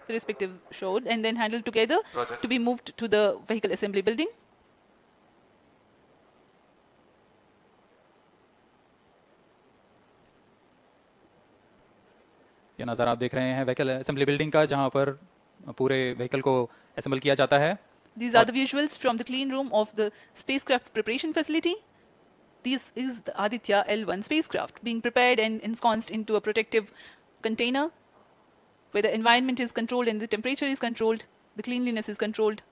the respective showed, and then handled together to be moved to the vehicle assembly building. ये नज़ारा आप देख रहे हैं व्हीकल असेंबली बिल्डिंग का, जहां पर पूरे व्हीकल को असेंबल किया जाता है. These are the visuals from the clean room of the spacecraft preparation facility. This is the Aditya L1 spacecraft being prepared and ensconced into a protective container where the environment is controlled and the temperature is controlled, the cleanliness is controlled.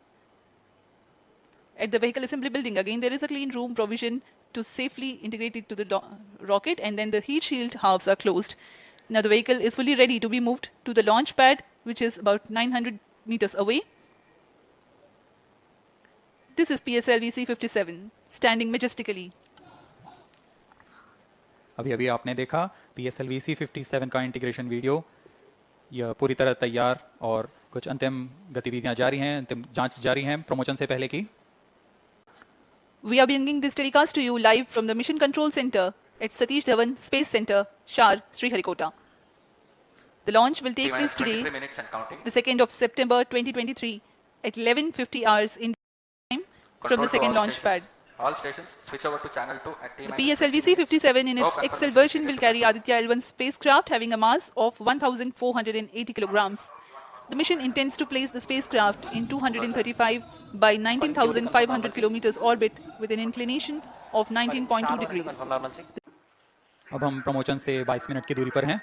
At the vehicle assembly building, again, there is a clean room provision to safely integrate it to the rocket, and then the heat shield halves are closed. Now the vehicle is fully ready to be moved to the launch pad, which is about 900 meters away. This is PSLV C-57 standing majestically. अभी अभी आपने देखा PSLV C-57 का integration video. यह पूरी तरह तैयार और कुछ अंतिम गतिविधियां जारी हैं, अंतिम जांच जारी हैं प्रमोशन से पहले की. We are bringing this telecast to you live from the Mission Control Center at Satish Dhawan Space Center, Shar, Sriharikota. The launch will take place today, the 2nd of September 2023 at 11:50 hours in time from the second launch pad. All stations switch over to channel 2 at T-. The PSLV C-57 in its XL version will carry Aditya L1 spacecraft having a mass of 1,480 kilograms. The mission intends to place the spacecraft in 235 by 19,500 kilometers orbit with an inclination of 19.2 degrees. अब हम promotion से 22 minute की दूरी पर हैं.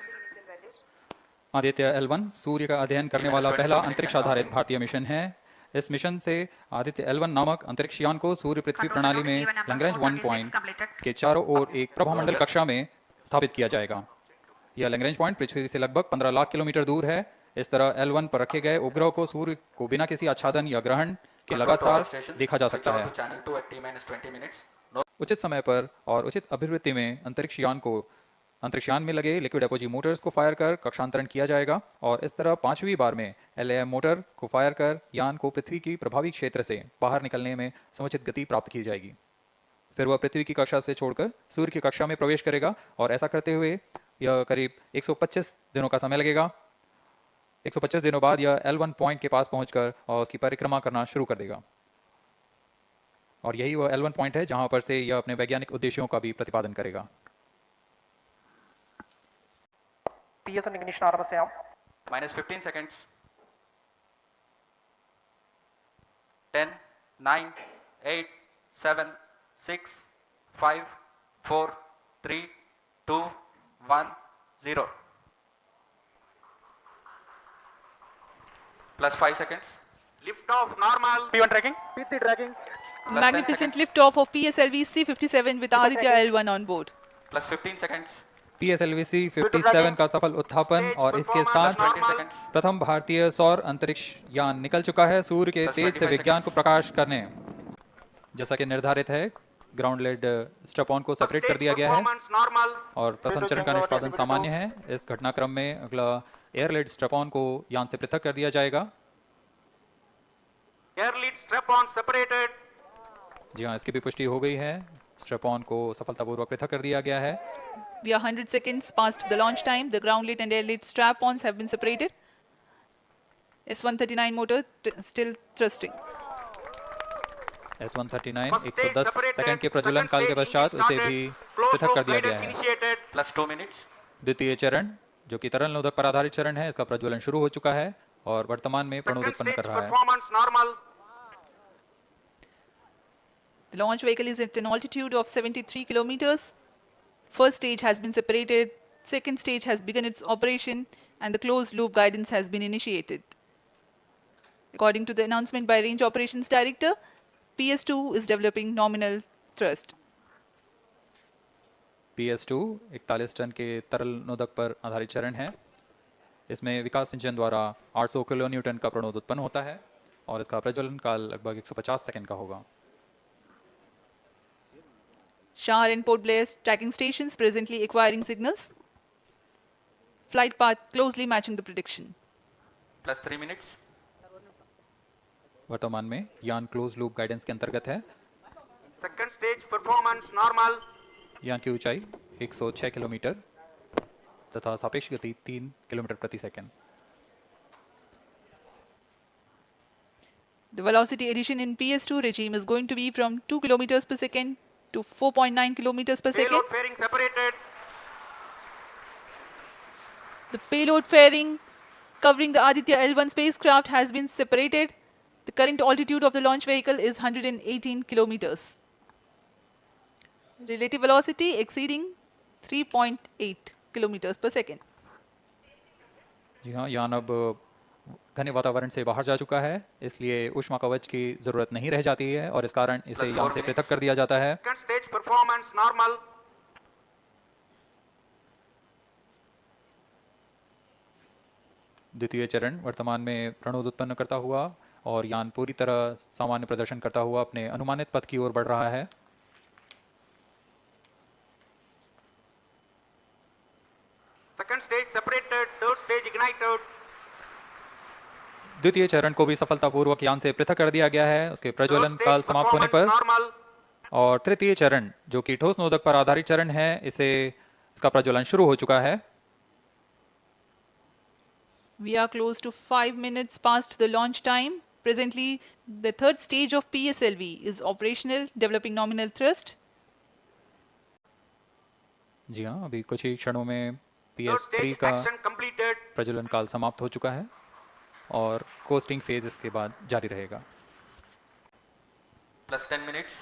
Aditya L1 सूर्य का अध्ययन करने वाला पहला अंतरिक्ष आधारित भारतीय मिशन है. इस मिशन से आदित्य L1 नामक अंतरिक्ष यान को सूर्य पृथ्वी प्रणाली में लैग्रेंज 1 पॉइंट के चारों ओर एक प्रभामंडल कक्षा में स्थापित किया जाएगा. यह लैग्रेंज पॉइंट पृथ्वी से लगभग 15 लाख किलोमीटर दूर है. इस तरह L1 पर रखे गए उपग्रह को सूर्य को बिना किसी आच्छादन या ग्रहण के लगातार देखा जा सकता है. उचित समय पर और उचित अभिवृत्ति में अंतरिक्ष यान में लगे लिक्विड एपोजी मोटर्स को फायर कर कक्षांतरण किया जाएगा और इस तरह 5वीं बार में LAM मोटर को फायर कर यान को पृथ्वी की प्रभावी क्षेत्र से बाहर निकलने में समुचित गति प्राप्त की जाएगी. फिर वह पृथ्वी की कक्षा से छोड़कर सूर्य की कक्षा में प्रवेश करेगा और ऐसा करते हुए यह करीब 125 दिनों का समय लगेगा. 125 दिनों बाद यह L1 पॉइंट के पास पहुंचकर और उसकी परिक्रमा करना शुरू कर देगा. और यही वह L1 पॉइंट है जहां पर से यह अपने वैज्ञानिक उद्देश्यों का भी प्रतिपादन करेगा. PSN ignition arm से आओ. -15 seconds. 10, 9, 8, 7, 6, 5, 4, 3, 2, 1, 0. +5 seconds. Lift off normal. P1 tracking. P3 tracking. Magnificent lift-off of PSLV C-57 with Aditya L1 on board. +15 seconds. PSLV C-57 का सफल उत्थापन और इसके साथ प्रथम भारतीय सौर अंतरिक्ष यान निकल चुका है सूर्य के तेज से विज्ञान को प्रकाश करने. जैसा कि निर्धारित है, ग्राउंड लेड स्ट्रैप ऑन को सेपरेट कर दिया गया है और प्रथम चरण का निष्पादन सामान्य है. इस घटनाक्रम में अगला एयर लेड स्ट्रैप ऑन को यान से पृथक कर दिया जाएगा. Air lead strap on separated. जी हाँ, इसकी भी पुष्टि हो गई है. स्ट्रैप ऑन को सफलतापूर्वक पृथक कर दिया गया है. We are 100 seconds past the launch time. The ground lead and air lead strap-ons have been separated. S-139 motor still thrusting. S-139 110 second के प्रज्वलन काल के पश्चात उसे भी पृथक कर दिया गया है. +2 minutes. द्वितीय चरण जो कि तरल नोदक पर आधारित चरण है, इसका प्रज्वलन शुरू हो चुका है और वर्तमान में प्रणोद उत्पन्न कर रहा है. The launch vehicle is at an altitude of 73 kilometers. First stage has been separated, second stage has begun its operation, and the closed loop guidance has been initiated. According to the announcement by Range Operations Director, PS2 is developing nominal thrust. PS2 41 ton के तरल नोदक पर आधारित चरण है. इसमें विकास engine द्वारा 800 kilo Newton का प्रणोद उत्पन्न होता है और इसका प्रज्वलन काल लगभग 150 सेकंड का होगा. Shar and Port Blair tracking stations presently acquiring signals. Flight path closely matching the prediction. +3 minutes. वर्तमान में यान क्लोज लूप गाइडेंस के अंतर्गत है. Second stage performance normal. यान की ऊंचाई 106 किलोमीटर तथा सापेक्ष गति 3 किलोमीटर प्रति second. The velocity addition in PS2 regime is going to be from 2 kilometers per second to 4.9 kilometers per second. Payload fairing separated. The payload fairing covering the Aditya L1 spacecraft has been separated. The current altitude of the launch vehicle is 118 kilometers. Relative velocity exceeding 3.8 kilometers per second. जी हाँ, यान अब घने वातावरण से बाहर जा चुका है, इसलिए ऊष्मा कवच की जरूरत नहीं रह जाती है और इस कारण इसे Plus यान 4 से minutes. पृथक कर दिया जाता है। Second stage performance normal. द्वितीय चरण वर्तमान में प्रणोद उत्पन्न करता हुआ और यान पूरी तरह सामान्य प्रदर्शन करता हुआ अपने अनुमानित पथ की ओर बढ़ रहा है। Second stage separated. Third stage ignited. द्वितीय चरण को भी सफलतापूर्वक यान से पृथक कर दिया गया है उसके Third प्रज्वलन stage काल समाप्त होने performance पर। normal. और तृतीय चरण जो कि ठोस नोदक पर आधारित चरण है, इसका प्रज्वलन शुरू हो चुका है। We are close to 5 minutes past the launch time. Presently, the third stage of PSLV is operational, developing nominal thrust. जी हाँ, अभी कुछ ही क्षणों में Third PS3 stage का action completed. प्रज्वलन काल समाप्त हो चुका है और कोस्टिंग फेज इसके बाद जारी रहेगा। Plus 10 minutes.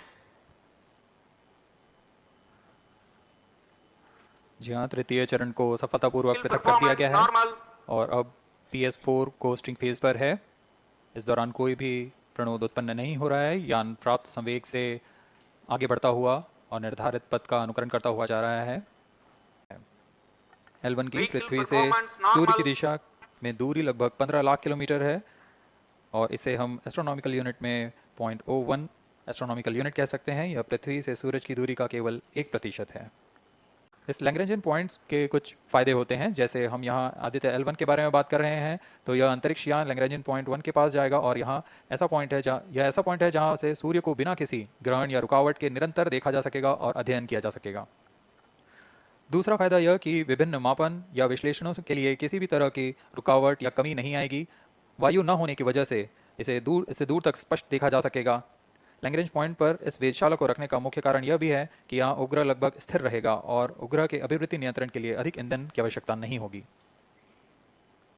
जी हाँ, तृतीय चरण को सफलतापूर्वक Still पृथक कर दिया performance गया है normal. और अब PS4 कोस्टिंग फेज पर है। इस दौरान कोई भी प्रणोद उत्पन्न नहीं हो रहा है। यान प्राप्त संवेग से आगे बढ़ता हुआ और निर्धारित पथ का अनुकरण करता हुआ जा रहा है। L1 की Vehicle पृथ्वी से performance normal. सूर्य की दिशा में दूरी लगभग 15 लाख किलोमीटर है और इसे हम एस्ट्रोनॉमिकल यूनिट में 0.01 एस्ट्रोनॉमिकल यूनिट कह सकते हैं। यह पृथ्वी से सूरज की दूरी का केवल 1% है। इस लैग्रेंजियन पॉइंट्स के कुछ फायदे होते हैं, जैसे हम यहाँ आदित्य L1 के बारे में बात कर रहे हैं तो यह अंतरिक्ष यान लैग्रेंजियन पॉइंट 1 के पास जाएगा और यहाँ ऐसा पॉइंट है जहाँ से सूर्य को बिना किसी ग्रहण या रुकावट के निरंतर देखा जा सकेगा और अध्ययन किया जा सकेगा। दूसरा फायदा यह कि विभिन्न मापन या विश्लेषणों के लिए किसी भी तरह की रुकावट या कमी नहीं आएगी। वायु न होने की वजह से इसे दूर तक स्पष्ट देखा जा सकेगा। लैग्रेंज पॉइंट पर इस वेधशाला को रखने का मुख्य कारण यह भी है कि यहाँ उपग्रह लगभग स्थिर रहेगा और उपग्रह के अभिवृद्धि नियंत्रण के लिए अधिक ईंधन की आवश्यकता नहीं होगी।